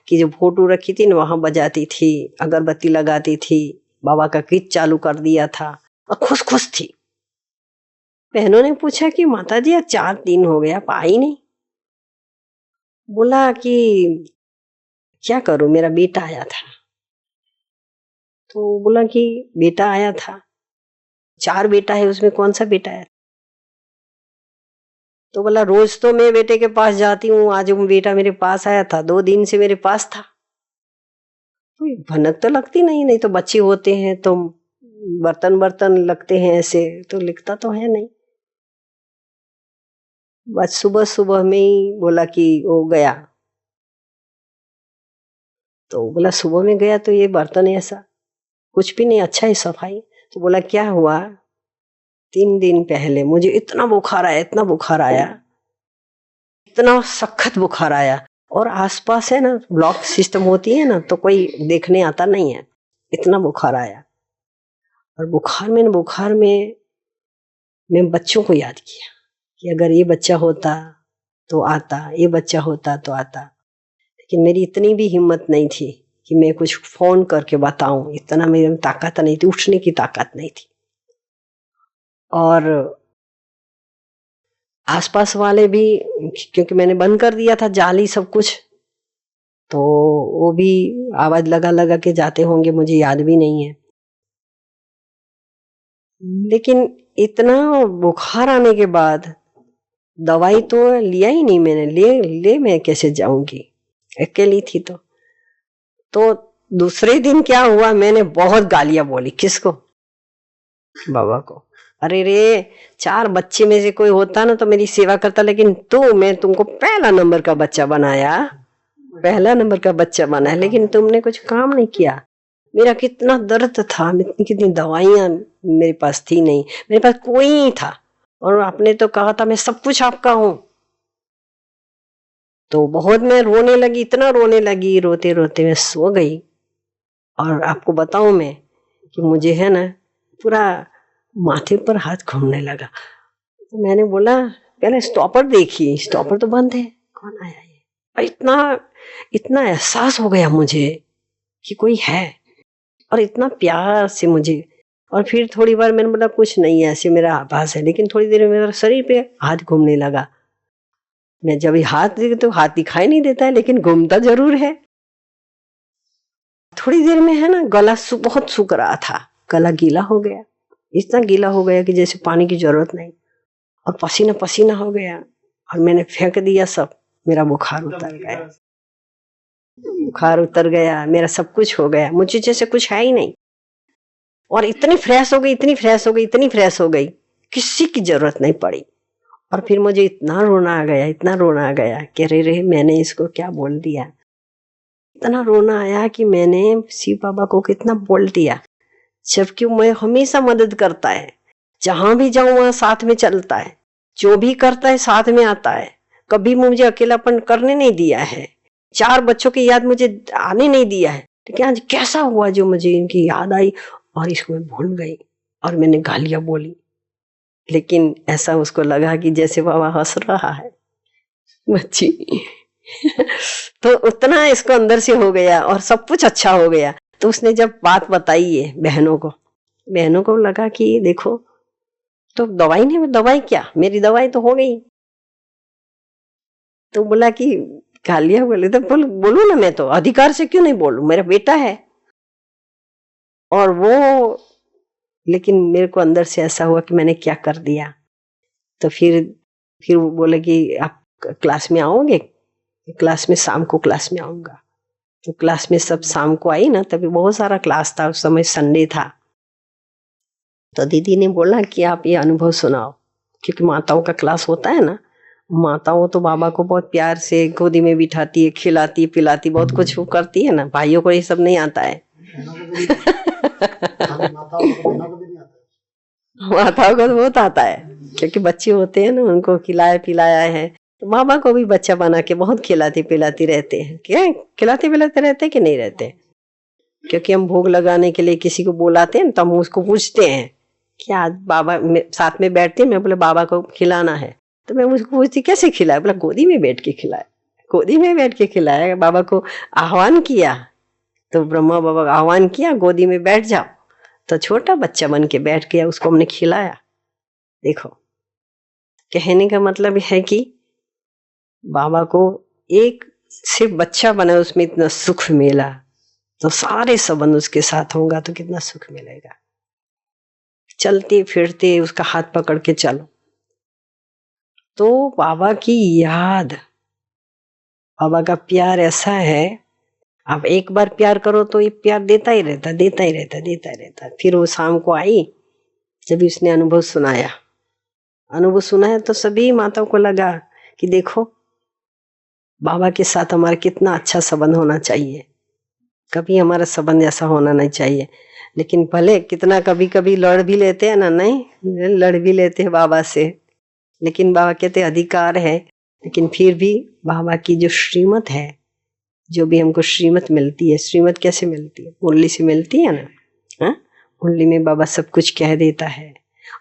की जो फोटो रखी थी ना वहां बजाती थी, अगरबत्ती लगाती थी, बाबा का गीत चालू कर दिया था और खुश खुश थी। बहनों ने पूछा कि माता जी आज 4 दिन हो गया, आप आई नहीं। बोला कि क्या करूं, मेरा बेटा आया था। तो बोला कि बेटा आया था, 4 बेटा है, उसमें कौन सा बेटा है। तो बोला रोज तो मैं बेटे के पास जाती हूँ, आज वो बेटा मेरे पास आया था, 2 दिन से मेरे पास था। तो भनक तो लगती नहीं, नहीं तो बच्चे होते हैं तो बर्तन बर्तन लगते हैं ऐसे, तो लिखता तो है नहीं। बस सुबह सुबह में ही बोला कि वो गया। तो बोला सुबह में गया तो ये बर्तन ऐसा कुछ भी नहीं, अच्छा है सफाई। तो बोला क्या हुआ, 3 दिन पहले मुझे इतना बुखार आया, इतना बुखार आया, इतना सख्त बुखार आया, और आसपास है ना ब्लॉक सिस्टम होती है ना, तो कोई देखने आता नहीं है, इतना बुखार आया। और बुखार में मैं बच्चों को याद किया कि अगर ये बच्चा होता तो आता, ये बच्चा होता तो आता। लेकिन मेरी इतनी भी हिम्मत नहीं थी कि मैं कुछ फोन करके बताऊं, इतना मेरे में ताकत नहीं थी, उठने की ताकत नहीं थी। और आसपास वाले भी, क्योंकि मैंने बंद कर दिया था जाली सब कुछ, तो वो भी आवाज लगा लगा के जाते होंगे, मुझे याद भी नहीं है। लेकिन इतना बुखार आने के बाद दवाई तो लिया ही नहीं मैंने, ले मैं कैसे जाऊंगी, अकेली थी। तो दूसरे दिन क्या हुआ, मैंने बहुत गालियां बोली। किसको? बाबा को। अरे रे, 4 बच्चे में से कोई होता ना तो मेरी सेवा करता, लेकिन मैं तुमको पहला नंबर का बच्चा बनाया, पहला नंबर का बच्चा बनाया, लेकिन तुमने कुछ काम नहीं किया। मेरा कितना दर्द था, कितनी दवाइयां मेरे पास थी नहीं, मेरे पास कोई नहीं था, और आपने तो कहा था मैं सब कुछ आपका हूं। तो बहुत मैं रोने लगी, इतना रोने लगी, रोते रोते मैं सो गई। और आपको बताऊं मैं कि मुझे है ना पूरा माथे पर हाथ घूमने लगा। तो मैंने बोला पहले स्टॉपर देखिए, स्टॉपर तो बंद है, कौन आया ये, इतना इतना एहसास हो गया मुझे कि कोई है, और इतना प्यार से मुझे। और फिर थोड़ी बार मैंने बोला कुछ नहीं है, ऐसे मेरा आभास है, लेकिन थोड़ी देर में मेरा शरीर पे हाथ घूमने लगा। मैं जब ये हाथ देखे तो हाथ दिखाई नहीं देता है, लेकिन घूमता जरूर है। थोड़ी देर में है ना, गला बहुत सूख रहा था, गला गीला हो गया, इतना गीला हो गया कि जैसे पानी की जरूरत नहीं, और पसीना पसीना हो गया, और मैंने फेंक दिया सब। मेरा बुखार उतर गया, बुखार उतर गया, मेरा सब कुछ हो गया, मुझे जैसे कुछ है ही नहीं। और इतनी फ्रेश हो गई, इतनी फ्रेश हो गई, इतनी फ्रेश हो गई, किसी की जरूरत नहीं पड़ी। और फिर मुझे इतना रोना आ गया, इतना रोना आ गया कि अरे रे मैंने इसको क्या बोल दिया। इतना रोना आया कि मैंने शिव बाबा को कितना बोल दिया, जबकि मैं हमेशा मदद करता है, जहां भी जाऊं वहां साथ में चलता है, जो भी करता है साथ में आता है, कभी मुझे अकेलापन करने नहीं दिया है, 4 बच्चों की याद मुझे आने नहीं दिया है। लेकिन आज कैसा हुआ जो मुझे इनकी याद आई और इसको मैं भूल गई, और मैंने गालियां बोली। लेकिन ऐसा उसको लगा कि जैसे बाबा हंस रहा है बच्ची तो उतना इसको अंदर से हो गया और सब कुछ अच्छा हो गया। तो उसने जब बात बताई है बहनों को लगा कि देखो, तो दवाई नहीं, दवाई क्या, मेरी दवाई तो हो गई। तो बोला कि गालियां बोले तो बोलू ना, मैं तो अधिकार से क्यों नहीं बोलूं, मेरा बेटा है। और वो, लेकिन मेरे को अंदर से ऐसा हुआ कि मैंने क्या कर दिया। तो फिर वो बोले कि आप क्लास में आओगे, क्लास में शाम को क्लास में आऊंगा। तो क्लास में सब शाम को आई ना, तभी बहुत सारा क्लास था, उस समय संडे था। तो दीदी ने बोला कि आप ये अनुभव सुनाओ, क्योंकि माताओं का क्लास होता है ना, माताओं तो बाबा को बहुत प्यार से गोदी में बिठाती है, खिलाती पिलाती, बहुत कुछ वो करती है ना। भाइयों को ये सब नहीं आता है माताओं को तो बहुत आता है, क्योंकि बच्चे होते हैं ना, उनको खिलाया पिलाया है। तो बाबा को भी बच्चा बना के बहुत खिलाती पिलाती रहते हैं। क्या खिलाते पिलाते रहते कि नहीं रहते? क्योंकि हम भोग लगाने के लिए किसी को बुलाते हैं तो हम उसको पूछते हैं कि आज बाबा साथ में बैठते हैं, मैं बोले बाबा को खिलाना है, तो मैं उसको पूछती कैसे खिलाया, बोला गोदी में बैठ के खिलाया। गोदी में बैठ के खिलाया, बाबा को आह्वान किया, तो ब्रह्मा बाबा का आह्वान किया, गोदी में बैठ जाओ, तो छोटा बच्चा बन के बैठ गया, उसको हमने खिलाया। देखो, कहने का मतलब है कि बाबा को एक सिर्फ बच्चा बना, उसमें इतना सुख मिला, तो सारे संबंध उसके साथ होगा तो कितना सुख मिलेगा। चलते फिरते उसका हाथ पकड़ के चलो, तो बाबा की याद, बाबा का प्यार ऐसा है, आप एक बार प्यार करो तो ये प्यार देता ही रहता, देता ही रहता, देता ही रहता। फिर वो शाम को आई, जब उसने अनुभव सुनाया तो सभी माताओं को लगा कि देखो बाबा के साथ हमारा कितना अच्छा संबंध होना चाहिए, कभी हमारा संबंध ऐसा होना नहीं चाहिए। लेकिन भले कितना कभी कभी लड़ भी लेते हैं ना, नहीं लड़ भी लेते हैं बाबा से, लेकिन बाबा कहते अधिकार है। लेकिन फिर भी बाबा की जो श्रीमत है, जो भी हमको श्रीमत मिलती है, श्रीमत कैसे मिलती है, मुरली से मिलती है ना। हाँ, मुरली में बाबा सब कुछ कह देता है,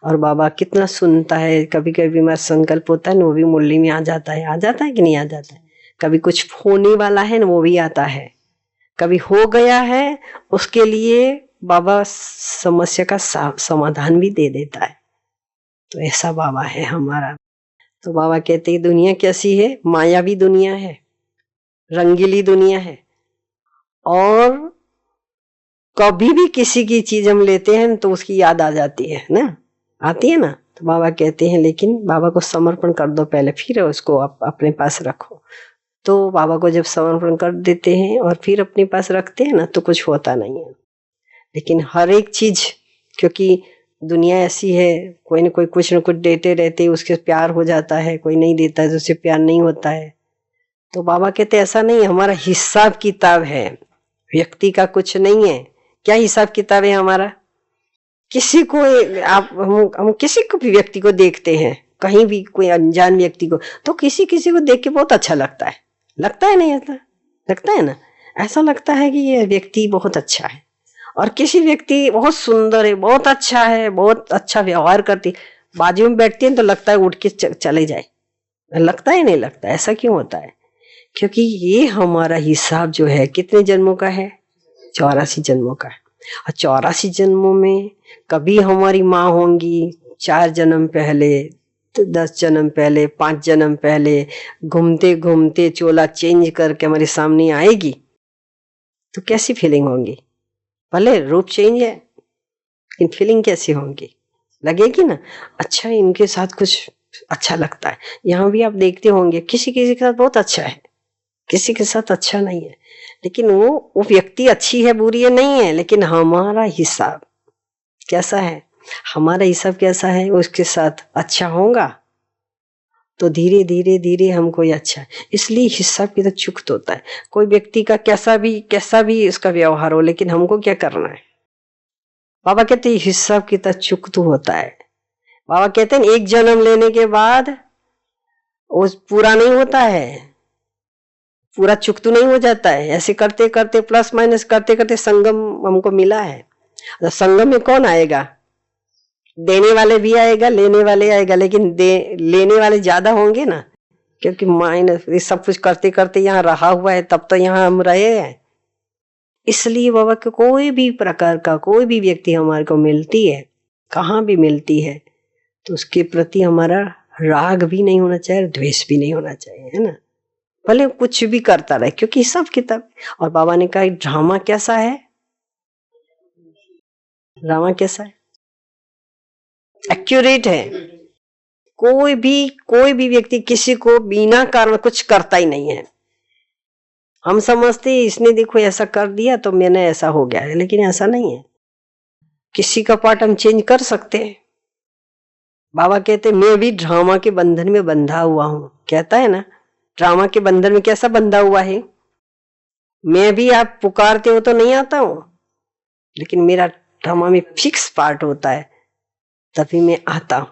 और बाबा कितना सुनता है। कभी कभी हमारा संकल्प होता है ना, वो भी मुरली में आ जाता है कि नहीं आ जाता है। कभी कुछ होने वाला है ना, वो भी आता है। कभी हो गया है, उसके लिए बाबा समस्या का समाधान भी दे देता है। तो ऐसा बाबा है हमारा। तो बाबा कहते हैं दुनिया कैसी है, मायावी दुनिया है, रंगीली दुनिया है, और कभी भी किसी की चीज हम लेते हैं तो उसकी याद आ जाती है ना, आती है ना। तो बाबा कहते हैं लेकिन बाबा को समर्पण कर दो पहले, फिर उसको अपने पास रखो। तो बाबा को जब समर्पण कर देते हैं और फिर अपने पास रखते हैं ना, तो कुछ होता नहीं है। लेकिन हर एक चीज, क्योंकि दुनिया ऐसी है, कोई ना कोई कुछ न कुछ देते रहते, उसके प्यार हो जाता है, कोई नहीं देता है तो उससे प्यार नहीं होता है। तो बाबा कहते ऐसा नहीं, हमारा हिसाब किताब है, व्यक्ति का कुछ नहीं है। क्या हिसाब किताब है हमारा? किसी को हम किसी को भी व्यक्ति को देखते हैं, कहीं भी कोई अनजान व्यक्ति को, तो किसी को देख के बहुत अच्छा लगता है नहीं? ऐसा लगता है ना, ऐसा लगता है कि ये व्यक्ति बहुत अच्छा है। और किसी व्यक्ति बहुत सुंदर है, बहुत अच्छा है, बहुत अच्छा व्यवहार करती, बाजू में बैठती है तो लगता है उठ के चले जाए, लगता है नहीं लगता? ऐसा क्यों होता है? क्योंकि ये हमारा हिसाब जो है कितने जन्मों का है, 84 जन्मों का है। और 84 जन्मों में कभी हमारी माँ होंगी 4 जन्म पहले, 10 जन्म पहले, 5 जन्म पहले, घूमते घूमते चोला चेंज करके हमारे सामने आएगी, तो कैसी फीलिंग होंगी? भले रूप चेंज है लेकिन फीलिंग कैसी होंगी? लगेगी ना अच्छा इनके साथ कुछ अच्छा लगता है। यहाँ भी आप देखते होंगे किसी किसी के साथ बहुत अच्छा है, किसी के साथ अच्छा नहीं है, लेकिन वो व्यक्ति अच्छी है बुरी है नहीं है, लेकिन हमारा हिसाब कैसा है, हमारा हिसाब कैसा है, उसके साथ अच्छा होगा तो धीरे धीरे धीरे हमको ये अच्छा है। इसलिए हिसाब की तो चुकत होता है। कोई व्यक्ति का कैसा भी उसका व्यवहार हो, लेकिन हमको क्या करना है? बाबा कहते हैं हिसाब की तो चुकत होता है। बाबा कहते हैं एक जन्म लेने के बाद वो पूरा नहीं होता है, पूरा चुकतू नहीं हो जाता है। ऐसे करते करते प्लस माइनस करते करते संगम हमको मिला है। तो संगम में कौन आएगा? देने वाले भी आएगा, लेने वाले आएगा, लेकिन लेने वाले ज्यादा होंगे ना, क्योंकि माइनस ये सब कुछ करते करते यहाँ रहा हुआ है, तब तो यहाँ हम रहे हैं। इसलिए बाबा के कोई भी प्रकार का कोई भी व्यक्ति हमारे को मिलती है, कहाँ भी मिलती है, तो उसके प्रति हमारा राग भी नहीं होना चाहिए, द्वेष भी नहीं होना चाहिए, है ना। भले कुछ भी करता रहे, क्योंकि सब किताब। और बाबा ने कहा ड्रामा कैसा है, ड्रामा कैसा है, एक्यूरेट है। कोई भी व्यक्ति किसी को बिना कारण कुछ करता ही नहीं है। हम समझते इसने देखो ऐसा कर दिया तो मैंने ऐसा हो गया है, लेकिन ऐसा नहीं है। किसी का पार्ट हम चेंज कर सकते हैं। बाबा कहते मैं भी ड्रामा के बंधन में बंधा हुआ हूं, कहता है ना, ड्रामा के बंधन में कैसा बंधा हुआ है। मैं भी आप पुकारते हो तो नहीं आता हूं, लेकिन मेरा ड्रामा में फिक्स पार्ट होता है, तभी मैं आता हूं।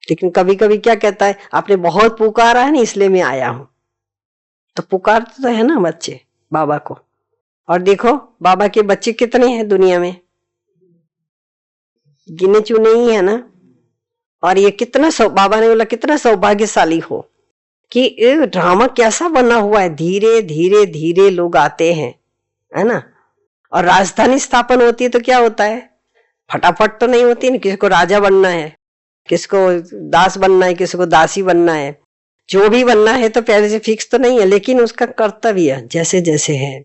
लेकिन कभी कभी क्या कहता है, आपने बहुत पुकारा है ना इसलिए मैं आया हूं। तो पुकारते तो है ना बच्चे बाबा को। और देखो बाबा के बच्चे कितने हैं दुनिया में, गिने चुने ही है ना। और ये कितना बाबा ने बोला कितना सौभाग्यशाली हो कि ये ड्रामा कैसा बना हुआ है। धीरे धीरे धीरे लोग आते हैं, है ना। और राजधानी स्थापन होती है तो क्या होता है, फटाफट तो नहीं होती ना। किसी को राजा बनना है, किसी को दास बनना है, किसी को दासी बनना है, जो भी बनना है तो पहले से फिक्स तो नहीं है, लेकिन उसका कर्तव्य जैसे जैसे है।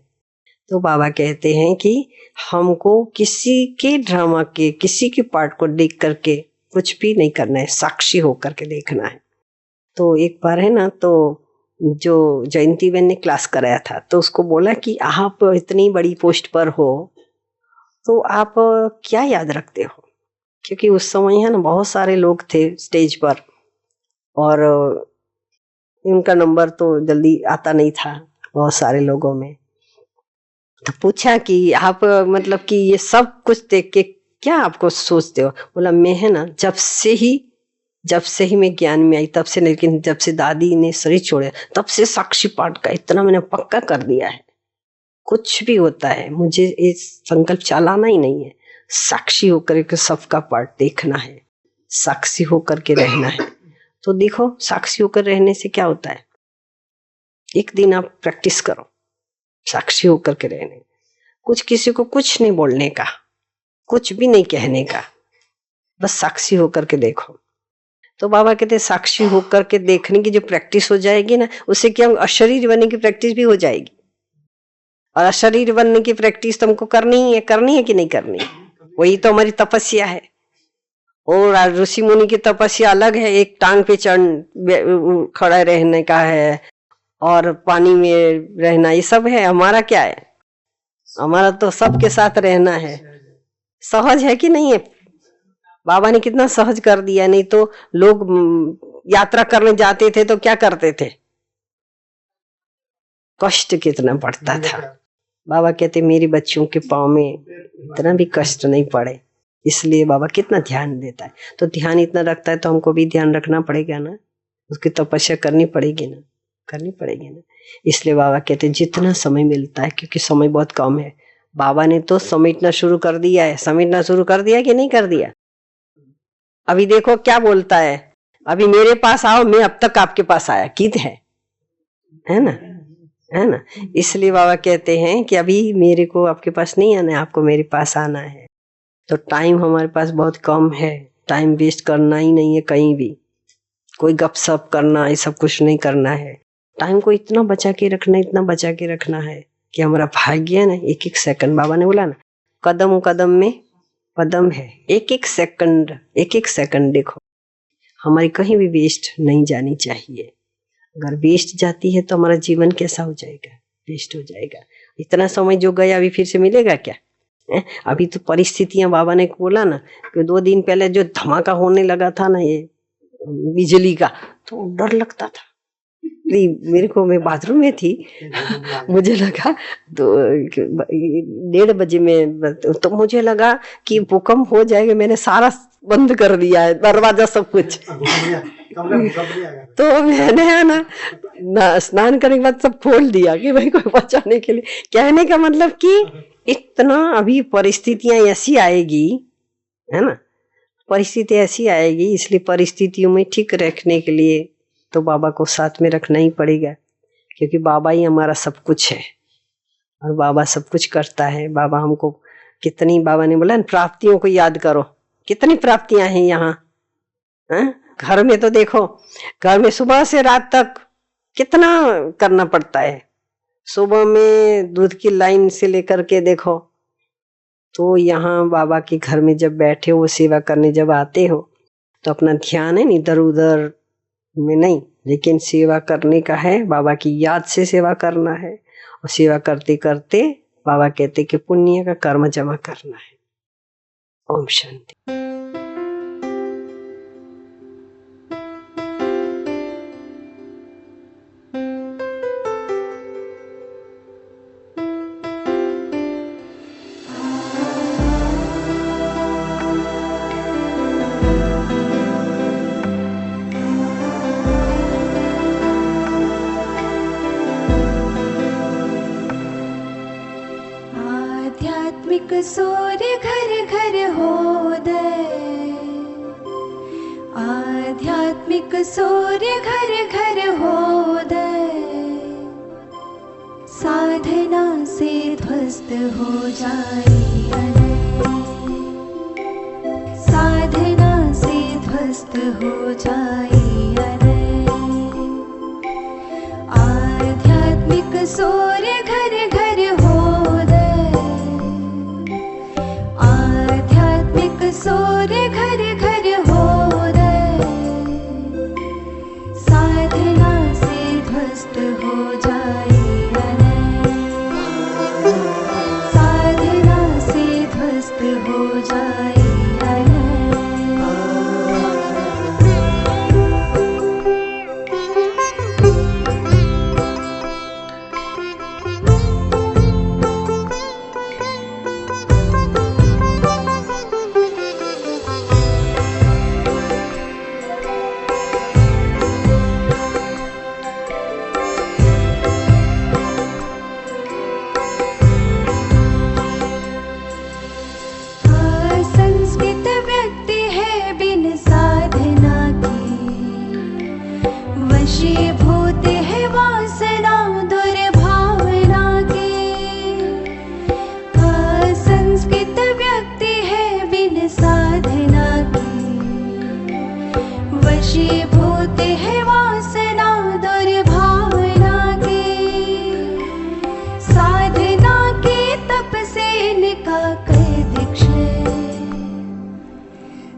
तो बाबा कहते हैं कि हमको किसी के ड्रामा के किसी के पार्ट को देख करके कुछ भी नहीं करना है, साक्षी होकर के देखना है। तो एक बार है ना, तो जो जयंती बहन ने क्लास कराया था, तो उसको बोला कि आप इतनी बड़ी पोस्ट पर हो तो आप क्या याद रखते हो, क्योंकि उस समय है ना बहुत सारे लोग थे स्टेज पर और उनका नंबर तो जल्दी आता नहीं था बहुत सारे लोगों में। तो पूछा कि आप मतलब कि ये सब कुछ देख के क्या आपको सोचते हो। बोला मैं है ना जब से ही मैं ज्ञान में आई तब से, लेकिन जब से दादी ने शरीर छोड़े तब से साक्षी पाठ का इतना मैंने पक्का कर दिया है, कुछ भी होता है मुझे ये संकल्प चलाना ही नहीं है, साक्षी होकर के सबका पाठ देखना है, साक्षी होकर के रहना है। तो देखो साक्षी होकर रहने से क्या होता है, एक दिन आप प्रैक्टिस करो साक्षी होकर के रहने, कुछ किसी को कुछ नहीं बोलने का, कुछ भी नहीं कहने का, बस साक्षी होकर के देखो। तो बाबा कहते साक्षी होकर के देखने की जो प्रैक्टिस हो जाएगी ना, उससे क्या अशरीर बनने की प्रैक्टिस भी हो जाएगी। और अशरीर बनने की प्रैक्टिस तुमको करनी है कि नहीं करनी, वही तो हमारी तपस्या है। और ऋषि मुनि की तपस्या अलग है, एक टांग पे खड़ा रहने का है और पानी में रहना, ये सब है। हमारा क्या है, हमारा तो सबके साथ रहना है। सहज है कि नहीं है, बाबा ने कितना सहज कर दिया। नहीं तो लोग यात्रा करने जाते थे तो क्या करते थे, कष्ट कितना पड़ता था। बाबा कहते मेरे बच्चों के पाँव में इतना भी कष्ट नहीं पड़े, इसलिए बाबा कितना ध्यान देता है। तो ध्यान इतना रखता है तो हमको भी ध्यान रखना पड़ेगा ना, उसकी तपस्या करनी पड़ेगी ना। इसलिए बाबा कहते जितना समय मिलता है, क्योंकि समय बहुत कम है, बाबा ने तो समेटना शुरू कर दिया है। समेटना शुरू कर दिया कि नहीं कर दिया। अभी देखो क्या बोलता है, अभी मेरे पास आओ, मैं अब तक आपके पास आया, गीत है ना। है ना। इसलिए बाबा कहते हैं कि अभी मेरे को आपके पास नहीं आना है, आपको मेरे पास आना है। तो टाइम हमारे पास बहुत कम है, टाइम वेस्ट करना ही नहीं है कहीं भी, कोई गपशप करना ये सब कुछ नहीं करना है। टाइम को इतना बचा के रखना, इतना बचा के रखना है कि हमारा भाग्य है ना, एक एक सेकंड, बाबा ने बोला ना कदम कदम में पदम है, एक एक सेकंड देखो हमारी कहीं भी वेस्ट नहीं जानी चाहिए। अगर वेस्ट जाती है तो हमारा जीवन कैसा हो जाएगा, वेस्ट हो जाएगा। इतना समय जो गया अभी फिर से मिलेगा क्या? अभी तो परिस्थितियां, बाबा ने बोला ना कि 2 दिन पहले जो धमाका होने लगा था ना ये बिजली का, तो डर लगता था। मेरे को, मैं बाथरूम में थी मुझे लगा तो 1:30 बजे में, तो मुझे लगा कि भूकंप हो जाएगा। मैंने सारा बंद कर दिया है, दरवाजा सब कुछ। तो मैंने है ना स्नान करने के बाद सब खोल दिया कि भाई कोई बचाने के लिए। कहने का मतलब कि इतना अभी परिस्थितियां ऐसी आएगी, है ना, परिस्थिति ऐसी आएगी, इसलिए परिस्थितियों में ठीक रखने के लिए तो बाबा को साथ में रखना ही पड़ेगा, क्योंकि बाबा ही हमारा सब कुछ है और बाबा सब कुछ करता है। बाबा हमको कितनी, बाबा ने बोला प्राप्तियों को याद करो, कितनी प्राप्तियां हैं यहाँ। घर में तो देखो, घर में सुबह से रात तक कितना करना पड़ता है। सुबह में दूध की लाइन से लेकर के देखो, तो यहाँ बाबा के घर में जब बैठे हो, सेवा करने जब आते हो, तो अपना ध्यान है नहीं इधर उधर में नहीं, लेकिन सेवा करने का है, बाबा की याद से सेवा करना है। और सेवा करते करते बाबा कहते कि पुण्य का कर्म जमा करना है। ओम शांति। आध्यात्मिक सूर्य घर घर होदय, आध्यात्मिक सूर्य घर घर होदय, साधना से ध्वस्त हो जाए अनय, साधना से ध्वस्त हो जाए अनय। आध्यात्मिक सूर्य घर घर होदय, आध्यात्मिक सूर्य घर घर होदय, साधना से ध्वस्त हो जाए अनय, साधना से ध्वस्त हो जाए अनय। असंस्कृत व्यक्ति है बिन साधना के, वशीभूत है वासना दुर्भावना के। असंस्कृत व्यक्ति है बिन साधना के, वशीभूत है वासना दुर्भावना के। साधना के तप से निका कर दीक्षे,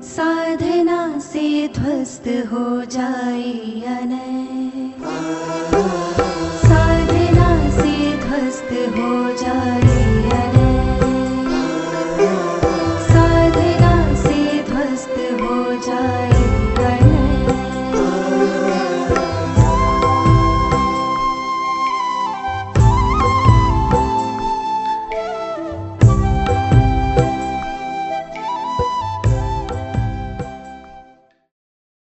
साधना से ध्वस्त हो जाए अनय।